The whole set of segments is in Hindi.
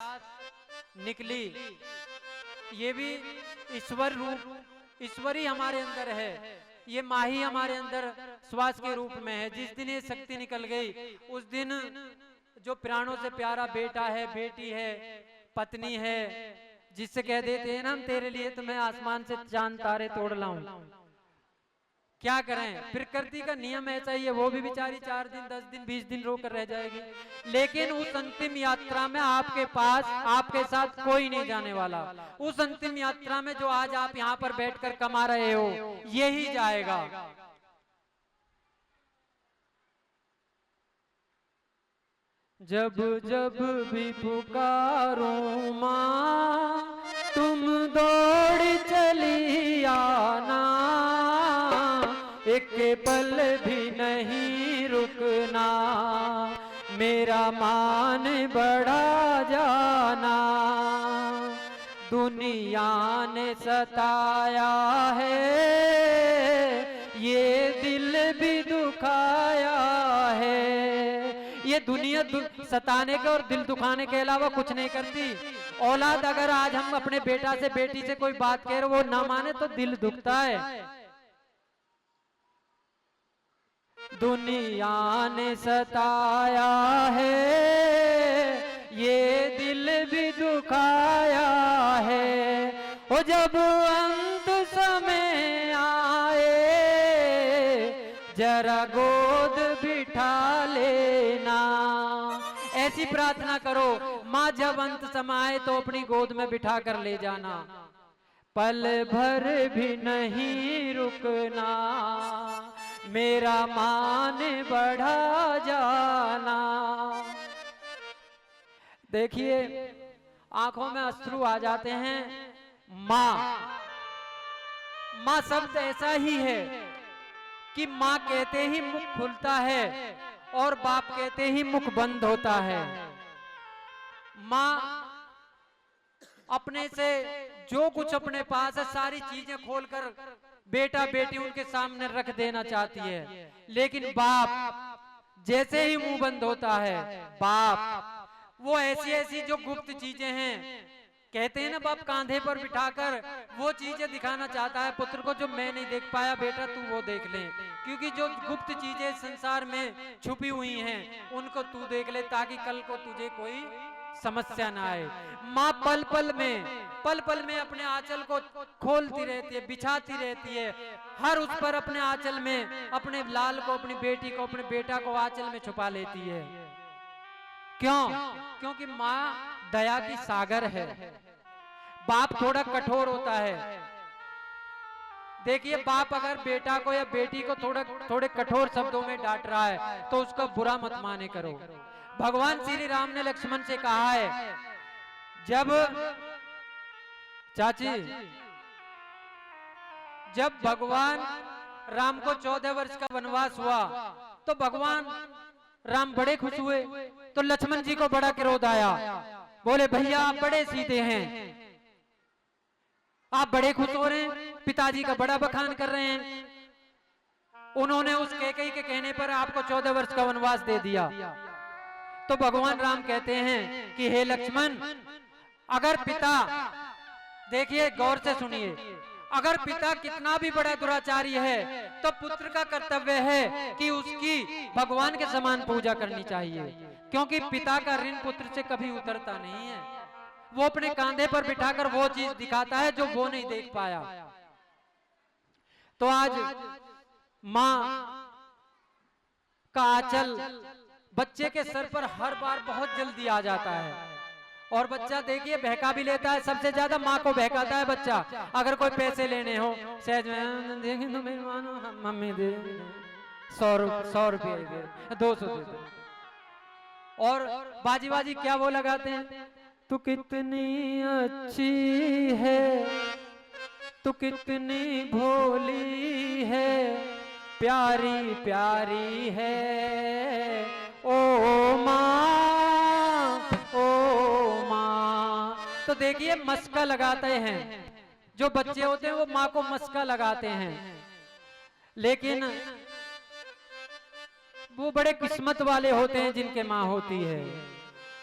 निकली, ये भी ईश्वर रूप, ईश्वरी हमारे अंदर है। ये माही हमारे अंदर श्वास के रूप में है। जिस दिन ये शक्ति निकल गई उस दिन जो प्राणों से प्यारा बेटा है, बेटी है, पत्नी है, जिससे कह देते हैं ना हम तेरे लिए तो मैं आसमान से चांद तारे तोड़ लाऊं, क्या करें, प्रकृति का नियम ऐसा ही है। वो भी बेचारी 4 दिन 10 दिन 20 दिन रोकर रह जाएगी, लेकिन उस अंतिम यात्रा में आपके पास आपके साथ कोई नहीं जाने वाला। उस अंतिम यात्रा में जो आज आप यहाँ पर बैठकर कमा रहे हो यही जाएगा। जब जब भी पुकारूं माँ तुम दौड़ चली आना, एक पल भी नहीं रुकना, मेरा मान बढ़ा जाना। दुनिया ने सताया है, ये दिल भी दुखाया है। ये दुनिया सताने के और दिल दुखाने के अलावा कुछ नहीं करती। औलाद अगर आज हम अपने बेटा से बेटी से कोई बात कह रहे वो ना माने तो दिल दुखता है। दुनिया ने सताया है, ये दिल भी दुखाया है। वो जब अंत समय आए जरा गोद बिठा लेना। ऐसी प्रार्थना करो, माँ जब अंत समय आए तो अपनी गोद में बिठा कर ले जाना, पल भर भी नहीं रुकना, मेरा मान बढ़ा जाना। देखिए आंखों में अश्रु आ जाते हैं। माँ शब्द ऐसा ही है कि माँ कहते ही मुख खुलता है और बाप कहते ही मुख बंद होता है। माँ अपने से जो कुछ अपने पास है सारी चीजें खोलकर बेटा बेटी उनके सामने रख देना चाहती है, लेकिन बाप जैसे ही मुंह बंद होता है, बाप वो ऐसी ऐसी जो गुप्त चीजें हैं, कहते हैं ना बाप कांधे पर बिठाकर वो चीजें दिखाना चाहता है पुत्र को, जो मैं नहीं देख पाया बेटा तू वो देख ले, क्योंकि जो गुप्त चीजें संसार में छुपी हुई हैं उनको तू देख ले, ताकि कल को तुझे कोई समस्या ना आए। माँ पल पल में अपने आंचल को खोलती रहती है, बिछाती रहती है, हर उस पर अपने आंचल में अपने लाल को, अपनी बेटी को, अपने बेटा को आंचल में छुपा लेती है। क्यों? क्योंकि माँ दया की सागर है। बाप थोड़ा कठोर होता है। देखिए बाप अगर बेटा को या बेटी को थोड़े कठोर शब्दों में डांट रहा है तो उसका बुरा मत माने करो। भगवान श्री राम ने लक्ष्मण से कहा है, जब चाची जब भगवान राम को 14 वर्ष का वनवास हुआ तो भगवान राम बड़े खुश हुए, तो लक्ष्मण जी को बड़ा क्रोध आया। बोले भैया आप बड़े सीधे हैं, आप बड़े खुश हो रहे हैं, पिताजी का बड़ा बखान कर रहे हैं। उन्होंने उस कैकेयी के कहने पर आपको 14 वर्ष का वनवास दे दिया। तो भगवान राम कहते हैं कि हे लक्ष्मण, अगर पिता, देखिए गौर से सुनिए, अगर पिता कितना भी बड़ा दुराचारी है तो पुत्र का कर्तव्य है कि उसकी भगवान के समान पूजा करनी चाहिए, क्योंकि पिता का ऋण पुत्र से कभी उतरता नहीं है। वो अपने कांधे पर बिठाकर वो चीज दिखाता है जो वो नहीं देख पाया। तो आज माँ का आंचल बच्चे के सर पर हर बार बहुत जल्दी आ जाता है, और बच्चा देखिए बहका भी लेता है। सबसे ज्यादा माँ को बहकाता है बच्चा। अगर कोई पैसे लेने हो, सहज में देखें तो मेरी मानो मम्मी दे 100 रुपये दे, 200 दे दो, और बाजी बाजी क्या वो लगाते हैं, तू कितनी अच्छी है, तू कितनी भोली है, प्यारी प्यारी है ओ माँ, ओ माँ। तो देखिए मस्का लगाते हैं, जो बच्चे होते हैं वो माँ को मस्का लगाते हैं, लेकिन वो बड़े किस्मत वाले होते हैं जिनके माँ होती है।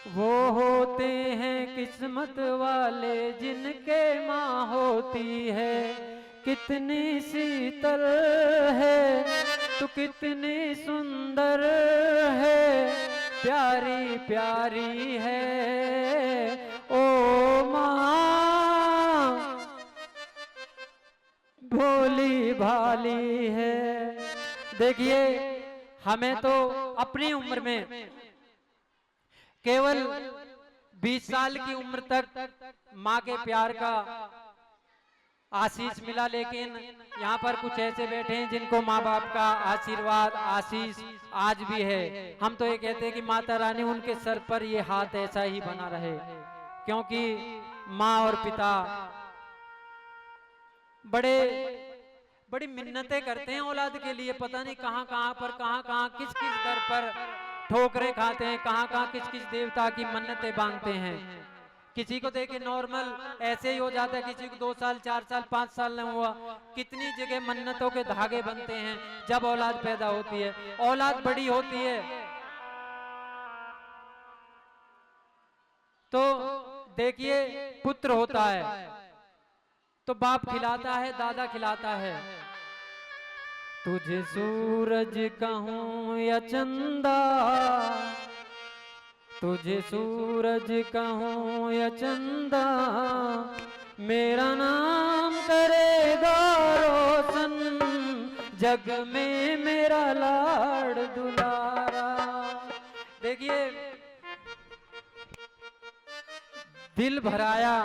वो होते हैं किस्मत वाले जिनके माँ होती है। कितनी शीतल है तू कितनी सुंदर है, प्यारी प्यारी है ओ माँ, भोली भाली है। देखिए हमें तो अपनी उम्र में केवल 20 साल की उम्र तक माँ के प्यार का आशीष मिला, लेकिन यहाँ पर कुछ ऐसे बैठे हैं जिनको माँ बाप का आशीर्वाद आशीष आज भी है। हम तो ये कहते हैं कि माता रानी उनके सर पर ये हाथ ऐसा ही बना रहे, क्योंकि माँ और पिता बड़ी मिन्नतें करते हैं औलाद के लिए। पता नहीं कहाँ कहाँ किस किस दर पर ठोकरें खाते हैं, कहाँ किस किस देवता की मन्नतें बांधते हैं। किसी को देखे नॉर्मल ऐसे ही हो जाता है, किसी को 2 साल 4 साल 5 साल नहीं हुआ, कितनी जगह मन्नतों के धागे बनते हैं जब औलाद पैदा होती है। औलाद बड़ी होती है तो देखिए पुत्र होता है तो बाप खिलाता है, दादा खिलाता है। तुझे सूरज कहूं या चंदा, तुझे सूरज कहूं या चंदा, मेरा नाम करेगा रोशन, जग में मेरा लाड़ दुलारा। देखिए दिल भराया,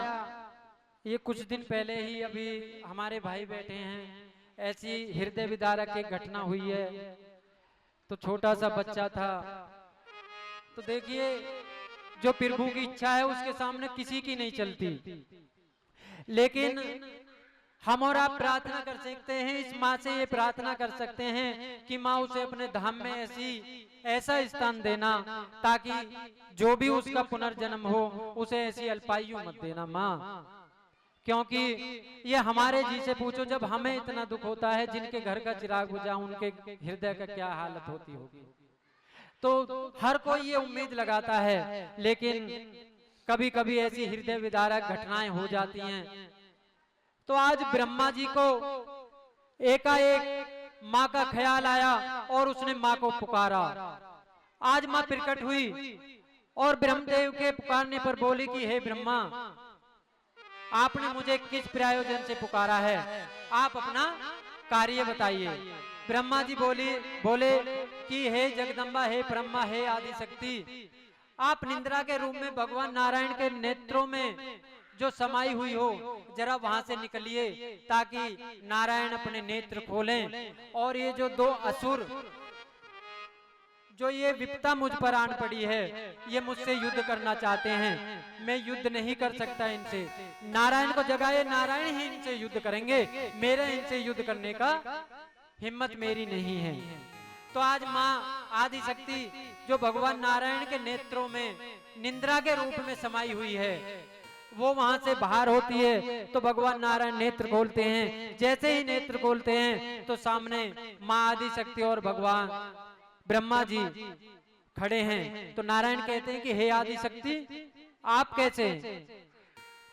ये कुछ दिन पहले ही अभी हमारे भाई बैठे हैं, ऐसी हृदय विदारक एक घटना हुई है। तो छोटा सा बच्चा था, तो देखिए जो प्रभु की इच्छा है उसके सामने किसी की नहीं चलती, लेकिन हम और आप प्रार्थना कर सकते हैं, इस माँ से ये प्रार्थना कर सकते हैं कि माँ उसे अपने धाम में ऐसा स्थान देना ताकि जो भी उसका पुनर्जन्म हो उसे ऐसी अल्पायु मत देना माँ। क्योंकि ये हमारे जी से पूछो, जब हमें इतना दुख होता है, जिनके घर का चिराग बुझा उनके हृदय का क्या हालत होती होगी। तो हर कोई ये उम्मीद लगाता है, लेकिन कभी कभी ऐसी हृदय विदारक घटनाएं हो जाती हैं। तो आज ब्रह्मा जी को एकाएक माँ का ख्याल आया और उसने माँ को पुकारा। आज माँ प्रकट हुई और ब्रह्मदेव के पुकारने पर बोली कि हे ब्रह्मा, आपने मुझे किस प्रयोजन से पुकारा है, आप अपना कार्य बताइए। ब्रह्मा जी बोले कि हे जगदम्बा, हे ब्रह्मा, हे आदि शक्ति, आप निंद्रा के रूप में भगवान नारायण के नेत्रों में जो समाई हुई हो जरा वहां से निकलिए, ताकि नारायण अपने नेत्र खोलें और ये जो 2 असुर जो ये विपदा मुझ पर आन पड़ी है, ये मुझसे युद्ध करना चाहते हैं, मैं युद्ध नहीं कर सकता इनसे। नारायण को जगाए, नारायण ही इनसे युद्ध करेंगे, मेरे इनसे युद्ध करने का हिम्मत मेरी नहीं है। तो आज माँ आदि शक्ति जो भगवान नारायण के नेत्रों में निंद्रा के रूप में समाई हुई है, वो वहां से बाहर होती है। तो भगवान नारायण नेत्र खोलते हैं, जैसे ही नेत्र खोलते हैं तो सामने माँ आदि शक्ति और भगवान ब्रह्मा जी खड़े हैं। तो नारायण कहते हैं कि हे आदि शक्ति, आप कैसे?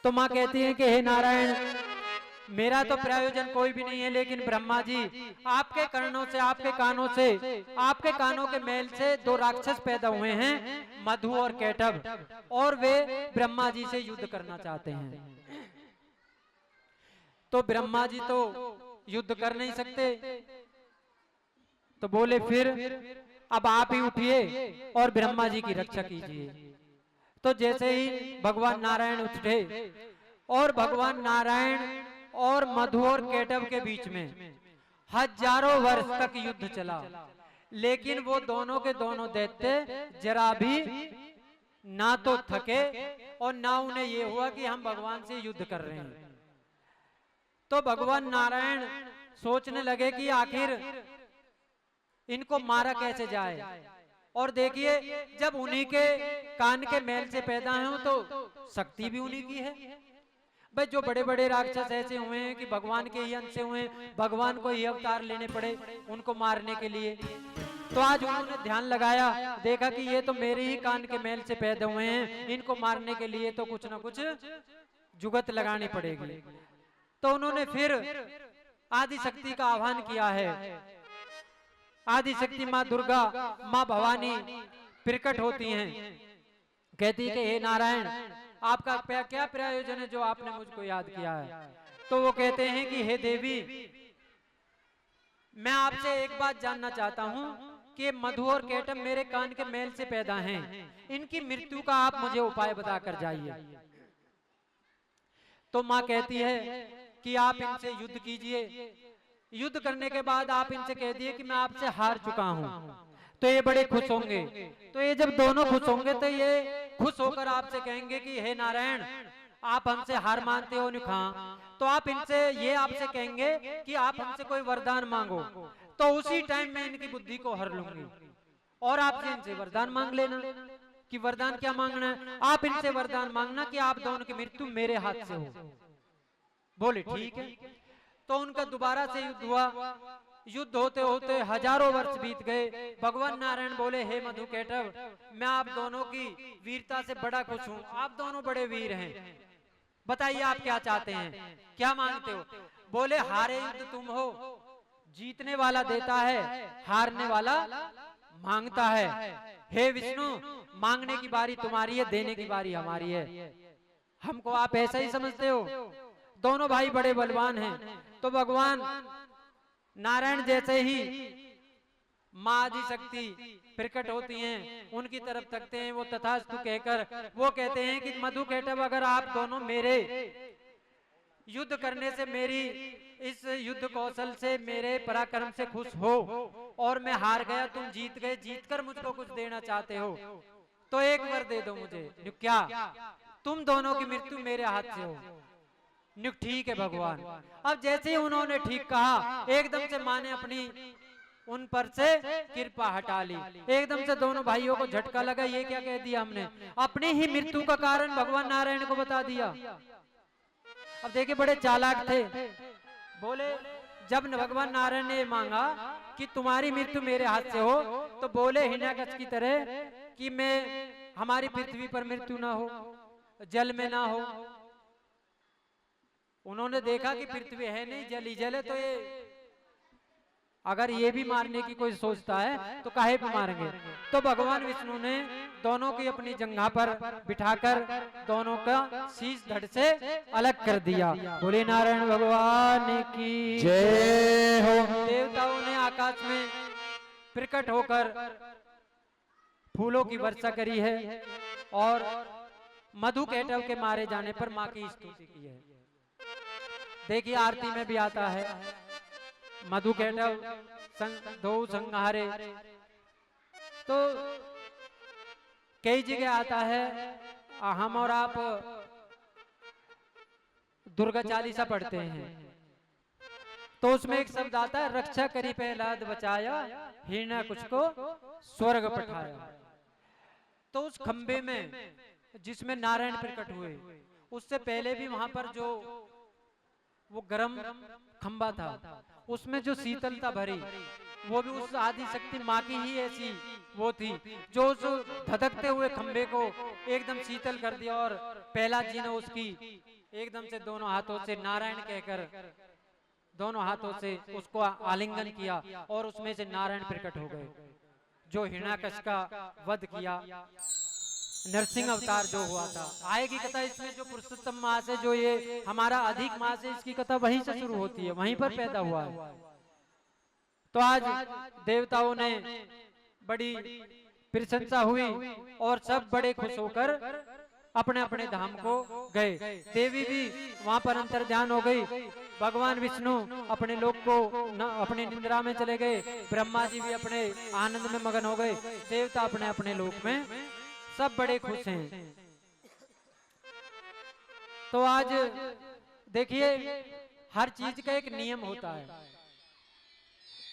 तो माँ कहती है कि हे नारायण, मेरा तो प्रयोजन कोई भी नहीं है, लेकिन ब्रह्मा जी आपके कर्णों से, आपके कानों से, आपके कानों के मेल से 2 राक्षस पैदा हुए हैं, मधु और कैटभ, और वे ब्रह्मा जी से युद्ध करना चाहते हैं। तो ब्रह्मा जी तो युद्ध कर नहीं सकते, तो बोले फिर अब आप ही उठिए और ब्रह्मा जी की रक्षा कीजिए। तो जैसे ही भगवान नारायण उठे और भगवान नारायण और मधु और कैटभ के बीच में हजारों वर्ष तक युद्ध चला, लेकिन वो दोनों के दोनों दैत्य जरा भी ना तो थके और ना उन्हें ये हुआ कि हम भगवान से युद्ध कर रहे हैं। तो भगवान नारायण सोचने लगे कि आखिर इनको मारा कैसे जाए। और देखिए जब उन्हीं के कान के मेल से पैदा हो तो शक्ति भी उन्हीं की है। भाई जो बड़े बड़े राक्षस ऐसे हुए हैं कि भगवान के ही अंश से हुए, भगवान को ही अवतार लेने पड़े उनको मारने के लिए। तो आज उन्होंने ध्यान लगाया, देखा कि ये तो मेरे ही कान के मैल से पैदा हुए हैं, इनको मारने के लिए तो कुछ ना कुछ जुगत लगानी पड़ेगी। तो उन्होंने फिर आदि शक्ति का आह्वान किया है। आदि शक्ति माँ दुर्गा, माँ भवानी प्रकट होती हैं, कहती है कि हे नारायण, आपका क्या प्रयोजन है जो आपने मुझको याद किया है। तो वो कहते हैं कि हे देवी, मैं आपसे एक बात जानना चाहता हूँ कि मधु और केटम मेरे कान के मैल से पैदा हैं, इनकी मृत्यु का आप मुझे उपाय बताकर जाइए। तो माँ कहती है कि आप इनसे युद्ध कीजिए, युद्ध करने के बाद आप इनसे कह दिए कि मैं आपसे हार चुका हूँ, तो ये बड़े खुश होंगे। तो ये जब दोनों खुश होंगे तो ये खुश होकर आपसे कहेंगे कि हे नारायण, आप हमसे हार मानते हो निखा, तो आप इनसे ये आपसे कहेंगे कि आप हमसे कोई वरदान मांगो, तो उसी टाइम में इनकी बुद्धि को हर लूंगी और आपसे इनसे वरदान मांग लेना। कि वरदान क्या मांगना है? आप इनसे वरदान मांगना कि आप दोनों की मृत्यु मेरे हाथ से हो। बोले ठीक है। तो उनका दोबारा से युद्ध हुआ। युद्ध होते होते हजारों वर्ष बीत गए। भगवान नारायण बोले, हे मधु केटव, मैं आप दोनों की वीरता से बड़ा खुश हूँ, आप दोनों बड़े वीर हैं, बताइए आप क्या चाहते हैं, क्या मांगते हो? बोले, हारे युद्ध तुम हो, जीतने वाला देता है, हारने वाला मांगता है। हे विष्णु, मांगने की बारी तुम्हारी है, देने की बारी हमारी है। हमको आप ऐसा ही समझते हो? दोनों भाई बड़े बलवान हैं। तो भगवान नारायण जैसे ही माँ आदि शक्ति प्रकट होती हैं, उनकी तरफ तकते हैं, वो तथास्तु कहकर वो कहते हैं कि मधु केटव, अगर आप दोनों मेरे युद्ध करने से, मेरी इस युद्ध कौशल से, मेरे पराक्रम से खुश हो और मैं हार गया, तुम जीत गए, जीतकर मुझको कुछ देना चाहते हो, तो एक वर दे दो मुझे। क्या? तुम दोनों की मृत्यु मेरे हाथ से हो। ठीक है भगवान। अब जैसे ही उन्होंने ठीक कहा, एकदम से माँ ने अपनी उन पर से कृपा हटा ली। एकदम से दोनों भाइयों को झटका लगा, ये क्या कह दिया हमने, अपनी ही मृत्यु का कारण भगवान नारायण को बता दिया। अब देखिए बड़े चालाक थे। बोले, जब भगवान नारायण ने मांगा कि तुम्हारी मृत्यु मेरे हाथ से हो, तो बोले हिरण्याकश की तरह कि मैं, हमारी पृथ्वी पर मृत्यु ना हो, जल में ना हो। उन्होंने देखा कि पृथ्वी है नहीं, जल ही जल है, तो ये अगर ये भी मारने की कोई सोचता है तो काहे पे मारेंगे। तो भगवान विष्णु ने दोनों की अपनी जंघा पर बिठाकर दोनों का शीश धड़ से अलग कर दिया। बोले नारायण भगवान की जय हो। देवताओं ने आकाश में प्रकट होकर फूलों की वर्षा करी है और मधु केटव के मारे जाने पर माँ की स्तुति की है। देखिए आरती में भी आता है, मधु केटव दो संहारे, तो कई जगह आता है। हम और आप दुर्गा चालीसा पढ़ते हैं, तो उसमें एक शब्द आता है, रक्षा करी प्रहलाद बचाया, हिरण्याकुश को स्वर्ग पठाया। तो उस खंबे में जिसमें नारायण प्रकट हुए, उससे पहले भी वहां पर जो वो गरम खंबा था, उसमें जो शीतलता भरी, वो भी उस आदि शक्ति माँ की ही ऐसी वो थी, जो उस धधकते हुए खंबे को एकदम शीतल कर दिया। और प्रहलाद जी ने उसकी एकदम से दोनों हाथों से नारायण कहकर दोनों हाथों से उसको आलिंगन किया और उसमें से नारायण प्रकट हो गए, जो हिरण्याकश का वध किया, नरसिंह अवतार जो हुआ था। आएगी कथा इसमें, जो पुरुषोत्तम मास है, जो ये हमारा अधिक मास है, इसकी कथा वहीं से शुरू होती है, वहीं पर पैदा हुआ है। तो आज देवताओं ने बड़ी प्रशंसा हुई और सब बड़े खुश होकर अपने अपने धाम को गए। देवी भी वहां पर अंतर ध्यान हो गई। भगवान विष्णु अपने लोक को अपने निद्रा में चले गए। ब्रह्मा जी भी अपने आनंद में मगन हो गए। देवता अपने अपने लोक में, सब बड़े खुश हैं। तो आज देखिए हर चीज का एक नियम होता है।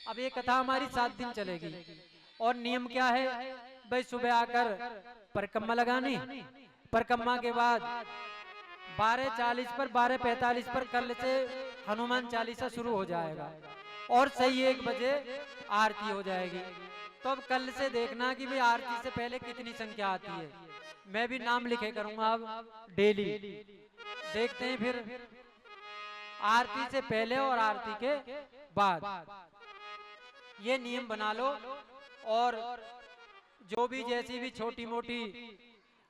अब ये कथा हमारी 7 दिन चलेगी और नियम क्या है भाई, सुबह आकर परिक्रमा लगानी, परिक्रमा के बाद 12:40 पर 12:45 पर कल से हनुमान चालीसा शुरू हो जाएगा और सही 1 बजे आरती हो जाएगी। तो अब कल से देखना कि भाई आरती से पहले कितनी संख्या आती है। मैं भी नाम लिखे करूंगा अब डेली, देखते हैं फिर आरती से पहले और आरती के बाद ये नियम बना लो। और जो भी जैसी भी छोटी मोटी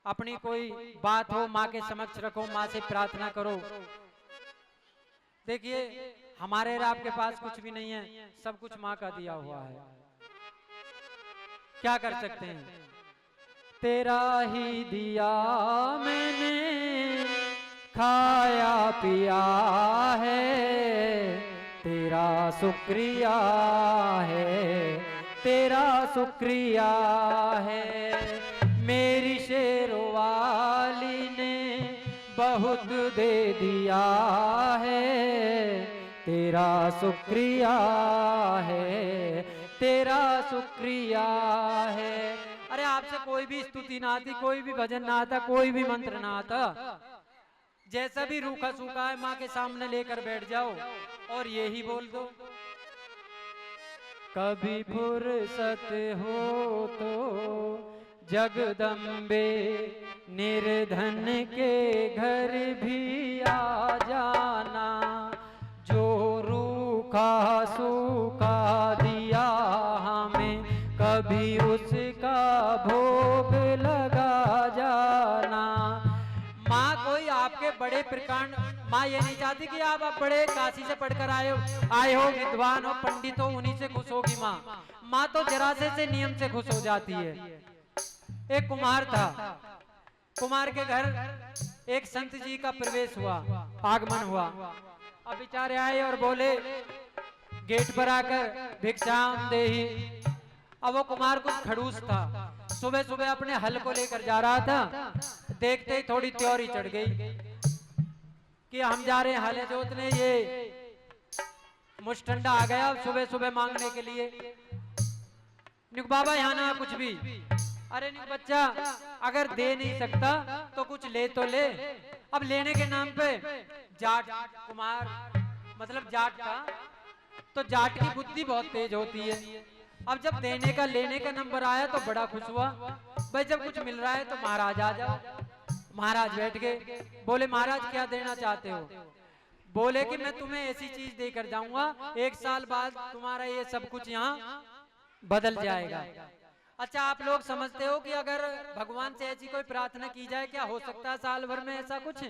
अपनी कोई बात हो माँ के समक्ष रखो, माँ से प्रार्थना करो। देखिए हमारे आपके पास कुछ भी नहीं है, सब कुछ माँ का दिया हुआ है, क्या कर सकते हैं। तेरा ही दिया मैंने खाया पिया है, तेरा शुक्रिया है, तेरा शुक्रिया है। मेरी शेरवाली ने बहुत दे दिया है, तेरा शुक्रिया है, तेरा शुक्रिया है। अरे आपसे कोई भी स्तुति ना आती, कोई भी भजन ना आता, कोई भी मंत्र ना आता, जैसा भी रूखा सूखा है माँ के सामने लेकर बैठ जाओ और यही बोल दो। कभी फुर्सत हो तो जगदम्बे निर्धन के घर भी आ जाना, जो रूखा सूखा दिया हमें कभी उसका भोग लगा जाना। माँ कोई आपके बड़े प्रकांड, माँ ये नहीं चाहती कि आप बड़े काशी से पढ़कर आए हो, विद्वान हो, पंडित हो, उन्हीं से खुश होगी माँ। माँ तो जरा से नियम से खुश हो जाती है। एक कुम्हार था, कुम्हार के घर एक संत जी का प्रवेश हुआ, आगमन हुआ। अब बेचारे आए और बोले गेट पर आकर भिक्षाम देहि। अब वो कुम्हार कुछ खड़ूस था, सुबह सुबह अपने हल को लेकर जा रहा था, देखते ही थोड़ी त्योरी चढ़ गई कि हम जा रहे हैं हल जोतने, ये मुष्टंडा आ गया सुबह सुबह मांगने के लिए। निक बाबा यहाँ ना कुछ भी। अरे निक बच्चा, अगर दे नहीं सकता तो कुछ ले तो ले। अब लेने के नाम पे जाट कुमार मतलब जाट था, तो जाट की बुद्धि बहुत तेज होती है। अब जब देने का लेने का नंबर आया तो बड़ा खुश हुआ, भाई जब कुछ मिल रहा है तो महाराज आ जाओ। महाराज बैठ गए, बोले महाराज क्या देना चाहते हो? बोले कि मैं तुम्हें ऐसी चीज देकर जाऊंगा, 1 साल बाद तुम्हारा ये सब कुछ यहाँ बदल जाएगा। अच्छा आप लोग समझते हो कि अगर भगवान से ऐसी कोई प्रार्थना की जाए, क्या हो सकता है साल भर में ऐसा कुछ?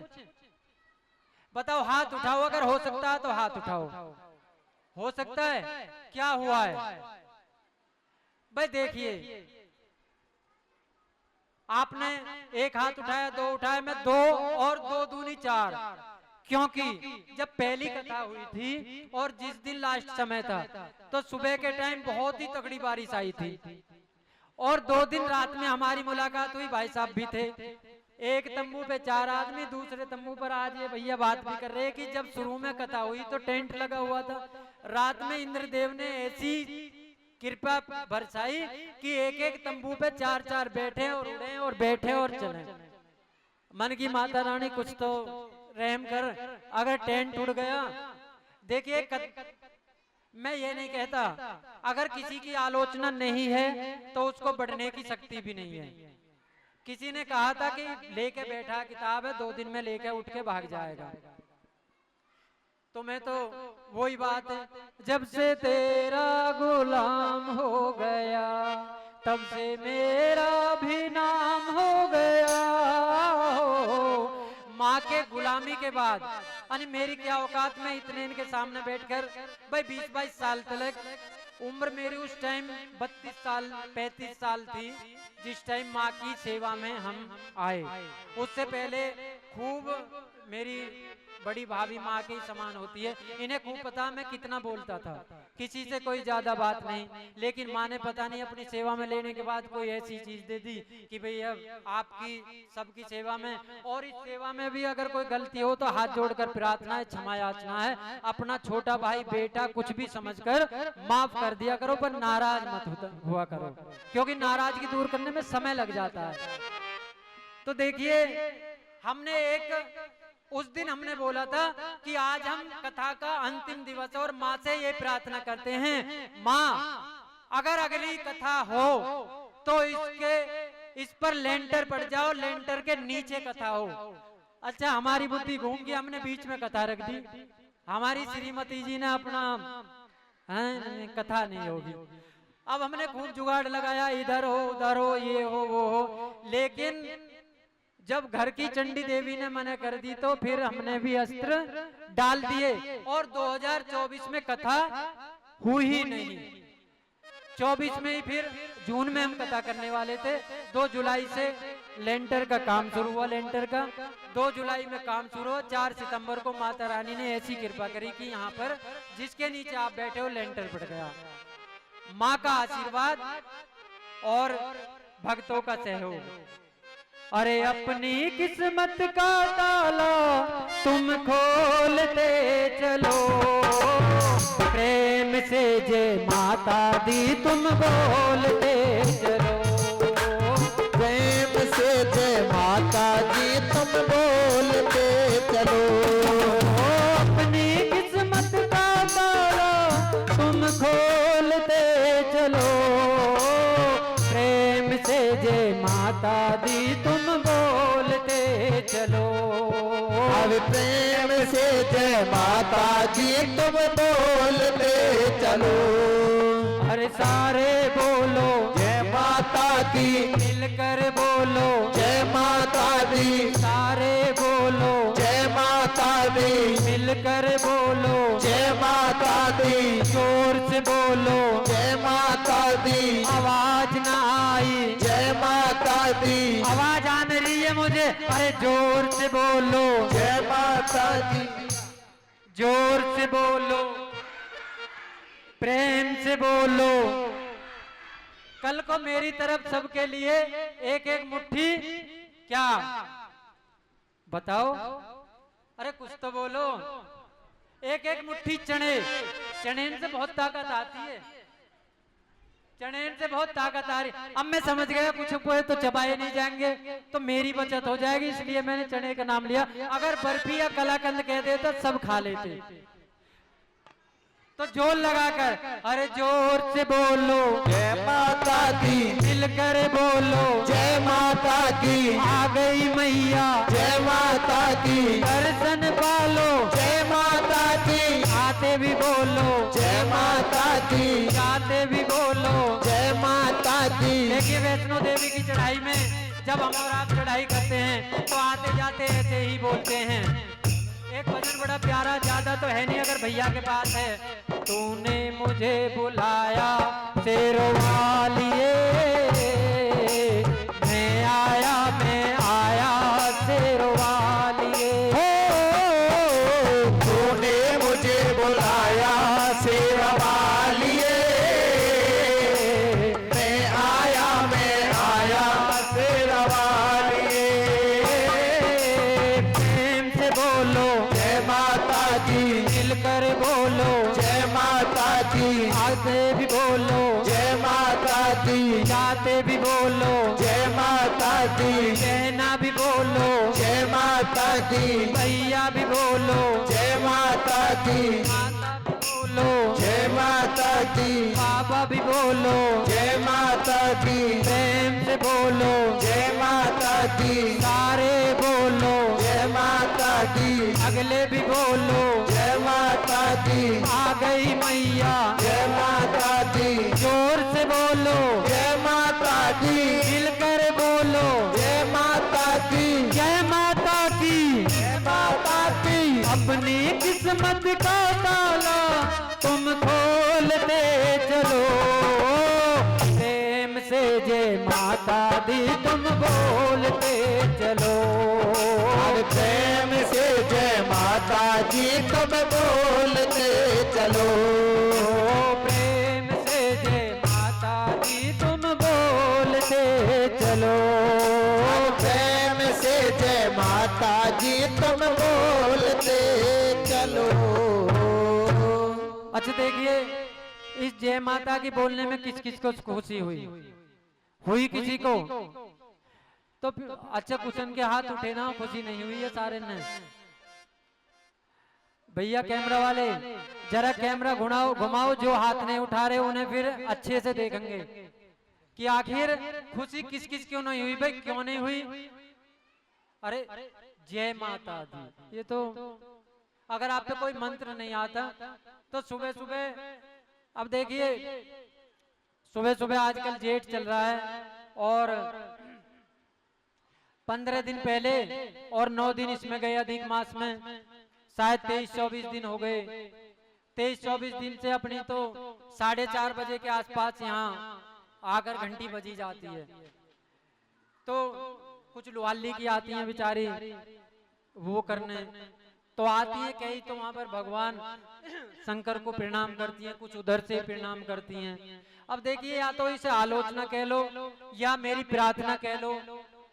बताओ, हाथ उठाओ, अगर हो सकता है तो हाथ उठाओ। हो सकता है? क्या हुआ है भाई? देखिए आपने एक हाथ उठाया, 2 उठाया, मैं 2 और 2 दूनी 4, क्योंकि जब पहली कथा हुई थी और जिस दिन लास्ट समय था तो सुबह के टाइम बहुत ही तगड़ी बारिश आई थी, और 2 दिन रात में हमारी मुलाकात हुई, भाई साहब भी थे। एक तंबू पे 4 आदमी, दूसरे तंबू पर आज ये भैया बात भी कर रहे हैं कि जब शुरू में कथा हुई तो टेंट लगा हुआ था। रात में इंद्रदेव ने ऐसी कृपा बरसाई कि एक एक तंबू पे 4-4 बैठे और उड़े और बैठे और चले। मन की माता रानी कुछ तो रहम कर, अगर टेंट उड़ गया। देखिए मैं ये नहीं कहता, अगर किसी की आलोचना नहीं है तो उसको बढ़ने की शक्ति भी नहीं है। किसी ने कहा था कि लेके बैठा किताब है, 2 दिन में लेके उठ के भाग जाएगा। तो मैं तो वही बात है, जब से तेरा गुलाम हो गया तब से मेरा भी नाम हो गया। माँ के गुलामी के बाद यानी मेरी क्या औकात में इतने इनके सामने बैठकर, भाई 20-22 साल तक उम्र मेरी उस टाइम 32 साल 35 साल थी जिस टाइम माँ की सेवा में हम आए। उससे पहले खूब मेरी बड़ी भाभी माँ के समान होती है, इन्हें खूब पता मैं कितना बोलता था, किसी से कोई ज्यादा बात नहीं। लेकिन माँ ने पता नहीं अपनी सेवा में लेने के बाद कोई ऐसी चीज दे दी कि भाई अब आपकी सबकी सेवा में, और इस सेवा में भी अगर कोई गलती हो तो हाथ जोड़कर प्रार्थना है, क्षमा याचना है, अपना छोटा भाई बेटा कुछ भी समझकर माफ कर दिया करो, पर नाराज मत हुआ करो, क्योंकि नाराजगी दूर करने में समय लग जाता है। तो देखिए हमने उस दिन हमने बोला था कि आज हम कथा का अंतिम दिवस और माँ से ये प्रार्थना करते हैं, माँ अगर अगली कथा हो तो इस पर लेंटर पड़ जाओ, लेंटर के नीचे कथा हो। अच्छा, हमारी बुद्धि घूम गई, हमने बीच में कथा रख दी। हमारी श्रीमती जी ने अपना कथा नहीं होगी। अब हमने खूब जुगाड़ लगाया, इधर हो उधर हो, ये हो वो हो, लेकिन जब घर की चंडी देवी ने मना कर दी तो फिर हमने भी अस्त्र डाल दिए और 2024 में कथा हुई ही नहीं। 24 में ही फिर जून में हम कथा करने वाले थे। 2 जुलाई से लेंटर का काम शुरू हुआ। लेंटर का 2 जुलाई में काम शुरू हुआ। 4 सितंबर को माता रानी ने ऐसी कृपा करी कि यहाँ पर जिसके नीचे आप बैठे हो लेंटर पड़ गया। माँ का आशीर्वाद और भक्तों का सहयोग। अरे अपनी किस्मत का ताला तुम खोलते चलो, प्रेम से जय माता दी तुम बोलते चलो, प्रेम से जय माता दी तुम बोलते चलो। अपनी किस्मत का ताला तुम खोलते चलो, प्रेम से जय माता दी तुम बोलते चलो। अब प्रेम से जय माता जी तुम बोलते चलो। अरे सारे बोलो जय माता दी, मिलकर बोलो जय माता दी, सारे बोलो जय माता दी, मिलकर बोलो जय माता दी, जोर से बोलो जय माता दी, आवाज ना आई, जय माता दी, आवाज आने रही है मुझे। अरे जोर से बोलो जय माता दी, जोर से बोलो, प्रेम से बोलो। कल को मेरी तरफ सबके लिए एक एक मुट्ठी क्या बताओ, अरे कुछ तो बोलो। एक एक मुट्ठी चने, चनेन से बहुत ताकत आती है, चनेन से बहुत ताकत आ रही। अब मैं समझ गया कुछ पोहे तो चबाए नहीं जाएंगे तो मेरी बचत हो जाएगी, इसलिए मैंने चने का नाम लिया। अगर बर्फी या कलाकंद कह देता सब खा लेते। तो जोर लगाकर अरे जोर से बोलो जय माता दी, मिलकर बोलो जय माता दी, आ गई मैया जय माता दी, दर्शन पालो जय माता दी, आते भी बोलो जय माता दी, जाते भी बोलो जय माता दी। देखिए वैष्णो देवी की चढ़ाई में जब हम और आप चढ़ाई करते हैं तो आते जाते ऐसे ही बोलते हैं। एक भजन बड़ा प्यारा, ज्यादा तो है नहीं, अगर भैया के पास है। तूने मुझे बुलाया शेरों वालिए, मैं आया शेरों वालिए। तूने मुझे बुलाया शेरों वालिए, मैं आया शेरों वालिए। प्रेम से बोलो जय माता दी, मिलकर बोलो जय माता दी, आते भी बोलो जय माता दी, जाते भी बोलो जय माता दी, कहना भी बोलो जय माता दी, भैया भी बोलो जय माता दी, माता भी बोलो जय माता दी, बाबा भी बोलो जय माता दी, प्रेम से बोलो जय माता दी, सारे बोलो जय माता दी, अगले भी बोलो जय माता दी, आ गई मैया जय माता दी, जोर से बोलो जय माता दी, मिलकर बोलो जय माता दी, जय माता की। जय माता दी। अपनी किस्मत का ताला तुम खोलते चलो, प्रेम से जय माता दी तुम बोलते चलो। और प्रेम से जय माता जी तुम बोलते चलो। प्रेम से जय माता दी तुम बोलते चलो। प्रेम से जय माता जी तुम बोलते चलो। अच्छा देखिए, इस जय माता की बोलने में किस किस को खुशी हुई किसी को तो अच्छा कुशन के हाथ उठे ना, खुशी नहीं हुई है सारे ने। भैया कैमरा वाले जरा कैमरा घुमाओ घुमाओ, जो हाथ नहीं उठा रहे उन्हें फिर अच्छे से देखेंगे कि आखिर खुशी किस किस क्यों नहीं हुई भाई, क्यों नहीं हुई। अरे जय माता दी, ये तो अगर आप पे कोई मंत्र नहीं आता तो सुबह सुबह, अब देखिए सुबह सुबह आजकल जेठ चल रहा है और 15 दिन पहले और 9 दिन इसमें गए अधिक मास में, शायद 23-24 दिन हो गए। 23-24 दिन से अपनी तो 4:30 बजे के आसपास यहाँ आकर घंटी बजी जाती है। तो कुछ लुहाली की आती हैं बेचारी वो करने, तो आती है कई तो वहां पर भगवान शंकर को प्रणाम करती हैं, कुछ उधर से प्रणाम करती हैं। अब देखिए या तो इसे आलोचना कह लो या मेरी प्रार्थना कह लो,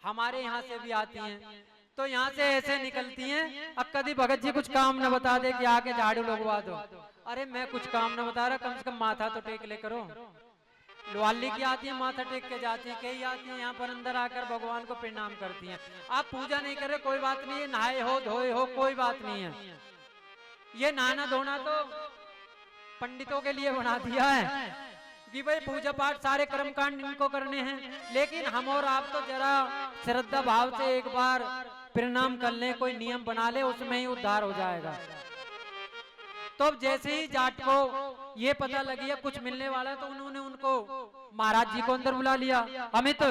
हमारे यहाँ से भी आती हैं। तो यहाँ से ऐसे निकलती हैं, अब कभी भगत जी कुछ काम न बता दे कि आके झाड़ू लगवा दो। अरे मैं कुछ काम न बता रहा, कम से कम माथा तो टेक ले करो। लुहाली की आती है, माथा टेक के जाती है, कई आती है यहाँ पर अंदर आकर भगवान को प्रणाम करती हैं। आप पूजा नहीं कर रहे कोई बात नहीं है, नहाए हो धोए हो कोई बात नहीं है। ये नहाना धोना तो पंडितों के लिए बना दिया है कि भाई पूजा पाठ सारे कर्म कांड इनको करने हैं, लेकिन हम और आप तो जरा श्रद्धा भाव से एक बार प्रणाम कर लें, कोई नियम बना ले, उसमें ही उद्धार हो जाएगा। तो अब जैसे ही जाट को ये पता लगी है कुछ मिलने वाला, तो उन्होंने उनको महाराज जी को अंदर बुला लिया। अमित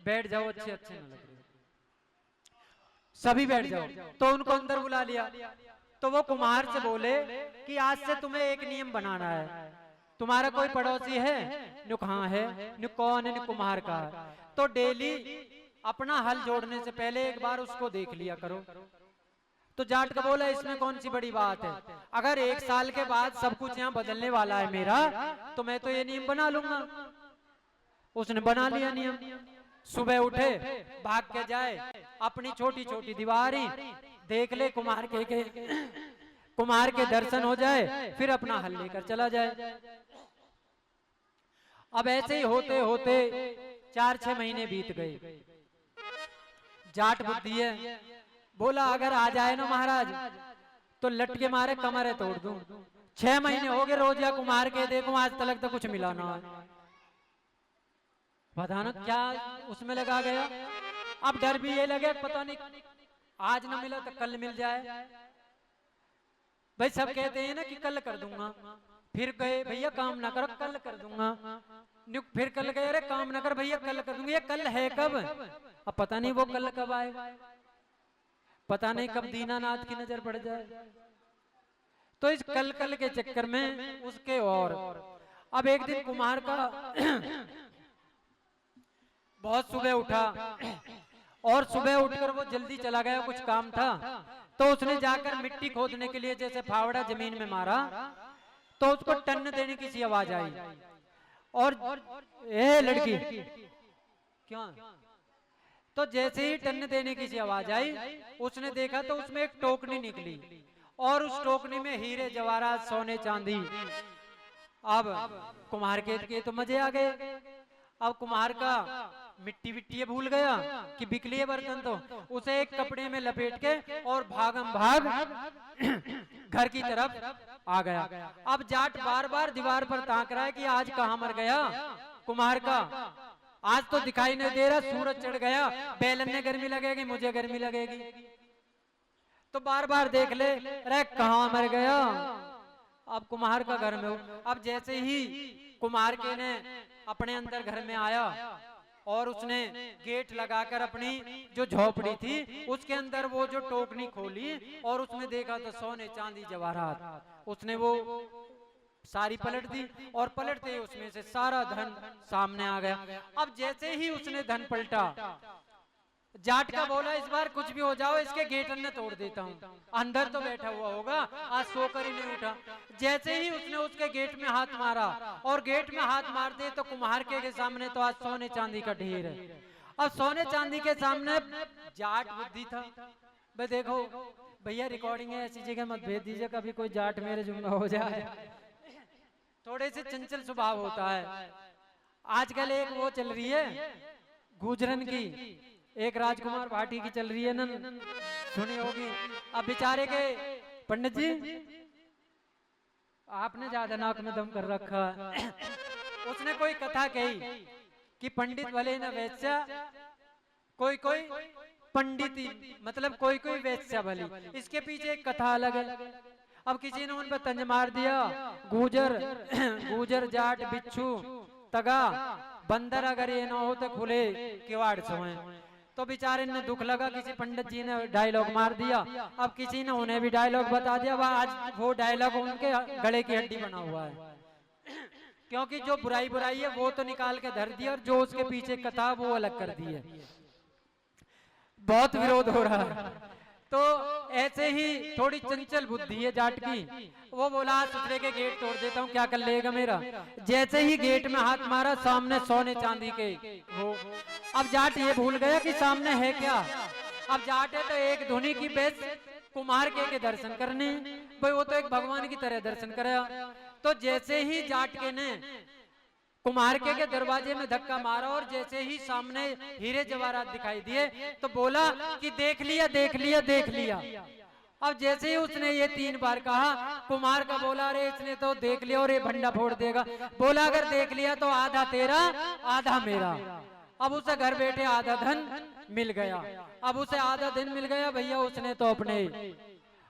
बैठ जाओ, अच्छे अच्छे न लग रहे, सभी बैठ जाओ। तो उनको अंदर बुला लिया। तो वो कुम्हार से बोले कि आज से तुम्हें एक नियम बनाना है, तुम्हारा कोई पड़ोसी है? नुक हाँ है। नुक कौन है? नुक कुम्हार का है। तो डेली अपना हल जोड़ने से पहले एक बार उसको देख लिया करो। तो जाट का बोला इसमें कौन सी बड़ी बात है, अगर 1 साल के बाद सब कुछ यहाँ बदलने वाला है मेरा, तो मैं तो ये नियम बना लूंगा। उसने बना लिया नियम। सुबह उठे, भाग के जाए, अपनी छोटी छोटी दीवारें देख ले, कुम्हार के दर्शन हो जाए, फिर अपना हल लेकर चला जाए। अब ऐसे ही होते होते 4-6 महीने बीत गए। जाट बुद्धि है, बोला अगर आ जाए ना महाराज तो लट के मारे कमरे तोड़ दूं। 6 महीने हो गए रोज या कुम्हार के देखो, आज तक तो कुछ मिला ना है। पता ना क्या उसमें लगा गया। अब डर भी ये लगे पता नहीं आज ना मिला तो कल मिल जाए। भाई सब कहते हैं ना कि कल कर दूंगा, फिर गए भैया काम ना करो कल कर दूंगा, फिर कल गए अरे काम ना कर भैया कल कर दूंगा। ये कल है कब? अब पता नहीं वो कल कब आए, पता नहीं कब दीनानाथ की नजर पड़ जाए। तो इस कल कल के चक्कर में उसके और अब एक दिन कुम्हार का बहुत सुबह उठा और सुबह उठकर वो जल्दी चला गया, कुछ काम था। तो उसने जाकर मिट्टी खोदने के लिए जैसे फावड़ा जमीन में मारा, तो उसको टन देने की सी आवाज आई। और ए लड़की क्यों? तो जैसे ही टन देने की सी आवाज आई, उसने देखा तो उसमें एक टोकनी निकली और उस टोकनी में हीरे जवाहरात सोने चांदी। अब कुम्हार के तो मजे आ गए। अब कुम्हार का मिट्टी विट्टी भूल गया कि बिकली है बर्तन, तो उसे एक कपड़े में लपेट के और भागम भाग घर की तरफ आ गया। अब जाट बार बार दीवार पर ताक रहा है कि आज कहाँ मर गया कुम्हार का, आज तो दिखाई नहीं दे रहा, सूरज चढ़ गया, बेलन ने गर्मी लगेगी मुझे गर्मी लगेगी। तो बार बार देख ले, अरे कहाँ मर गया। अब कुम्हार का घर में हो। अब जैसे ही कुम्हार के ने अपने अंदर घर में आया और उसने गेट लगाकर अपनी जो झोपड़ी थी उसके अंदर वो जो टोकनी खोली और उसमें देखा तो सोने चांदी जवाहरात। उसने वो सारी पलट दी और पलटते ही उसमें से सारा धन सामने आ गया। अब जैसे ही उसने धन पलटा, जाट का बोला इस बार कुछ भी हो जाओ इसके गेट ने तोड़ देता हूँ, अंदर तो बैठा हुआ होगा, आज सोकर ही नहीं उठा। जैसे ही उसने उसके गेट में हाथ मारा और गेट में हाथ मारते तो कुम्हार के सामने तो आज सोने चांदी का ढेर है। अब सोने चांदी के सामने जाट बुद्धि था, भाई देखो भैया रिकॉर्डिंग है, ऐसी जगह मत भेज दीजिए कभी कोई जाट मेरे जुम्मा हो जाए। थोड़े से चंचल स्वभाव होता है। आजकल एक वो चल रही है गुजरन की, एक राजकुमार भाटी की चल रही है ना, सुनी होगी। अब बेचारे के पंडित जी आपने ज्यादा नाक में दम कर रखा है। उसने कोई कथा कही कि पंडित भले न वैश्या, कोई कोई पंडित मतलब कोई कोई वैश्या भली। इसके पीछे एक कथा अलग है। अब किसी ने उन पर तंज मार दिया, गुजर गुजर जाट बिच्छू तगा बंदर, अगर ये ना हो तो खुले किवाड़ सोए। तो बेचारे ने दुख लगा, किसी पंडित जी ने डायलॉग मार दिया। अब किसी ने उन्हें भी डायलॉग बता दिया, वह आज वो डायलॉग उनके गले की हड्डी बना हुआ है। क्योंकि जो बुराई बुराई है वो तो निकाल के धर दिया, और जो उसके पीछे कथा वो अलग कर दी है। बहुत विरोध हो रहा है। तो ऐसे ही थोड़ी चंचल बुद्धि है जाट की। वो बोला सुथरे के गेट तोड़ देता हूँ, क्या कर लेगा मेरा। जैसे ही गेट में हाथ मारा, सामने सोने चांदी के वो। अब जाट ये भूल गया कि सामने है क्या। अब जाट है तो एक धुनी की बेस कुम्हार के दर्शन करने, भाई वो तो एक भगवान की तरह दर्शन कराया। तो जैसे ही जाट के ने कुम्हार के दरवाजे में धक्का मारा, और जैसे ही सामने हीरे जवाहरात दिखाई दिए, तो बोला कि देख लिया देख लिया देख लिया। अब जैसे ही उसने ये 3 बार कहा, कुम्हार का बोला अरे इसने तो देख लिया और ये भंडा फोड़ देगा। बोला अगर देख लिया तो आधा तेरा आधा मेरा। अब उसे घर बैठे आधा धन मिल गया। अब उसे आधा दिन मिल गया भैया, उसने तो अपने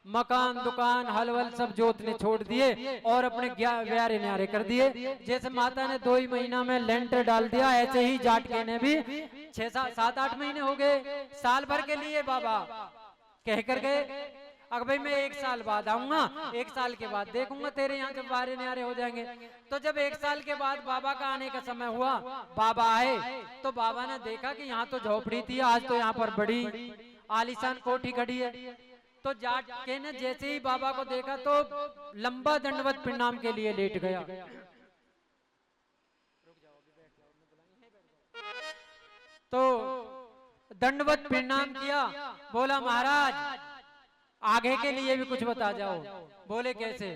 मकान दुकान हलवल सब जोत ने छोड़ दिए और अपने व्यारे न्यारे कर दिए। जैसे माता ने 2 ही महीना में लेंटर डाल दिया, ऐसे ही जाटके ने भी 6-7-8 महीने हो गए, साल भर के लिए बाबा कह कर गए। अगर भाई मैं 1 साल बाद आऊंगा, 1 साल के बाद देखूंगा तेरे यहाँ जब वारे न्यारे हो जाएंगे। तो जब 1 साल के बाद बाबा का आने का समय हुआ, बाबा आए तो बाबा ने देखा कि यहाँ तो झोपड़ी थी, आज तो यहाँ पर बड़ी आलीशान कोठी खड़ी है। तो जाट के ने जैसे ही बाबा को देखा तो लंबा दंडवत प्रणाम के लिए लेट गया। तो दंडवत प्रणाम किया, बोला महाराज आगे के लिए भी कुछ बता जाओ। बोले कैसे।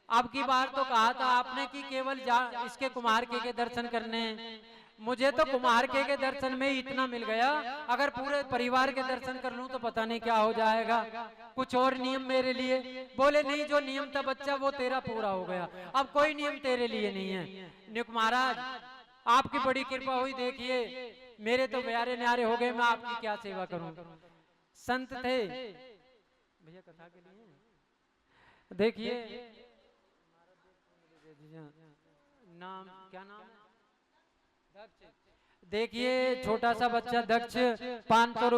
अब की बार तो कहा था आपने कि केवल इसके कुम्हार के दर्शन करने, मुझे तो कुम्हार के दर्शन में ही इतना मिल गया, अगर पूरे परिवार के दर्शन कर लूं तो पता नहीं क्या हो जाएगा। कुछ और नियम मेरे लिए। बोले नहीं, जो नियम था बच्चा वो तेरा पूरा हो गया, अब कोई नियम तेरे लिए नहीं है। निक महाराज आपकी बड़ी कृपा हुई, देखिए मेरे तो प्यारे न्यारे हो गए, मैं आपकी क्या सेवा करूं। संत थे भैया कथा के लिए। देखिए नाम क्या नाम है, देखिए छोटा सा बच्चा दक्ष 500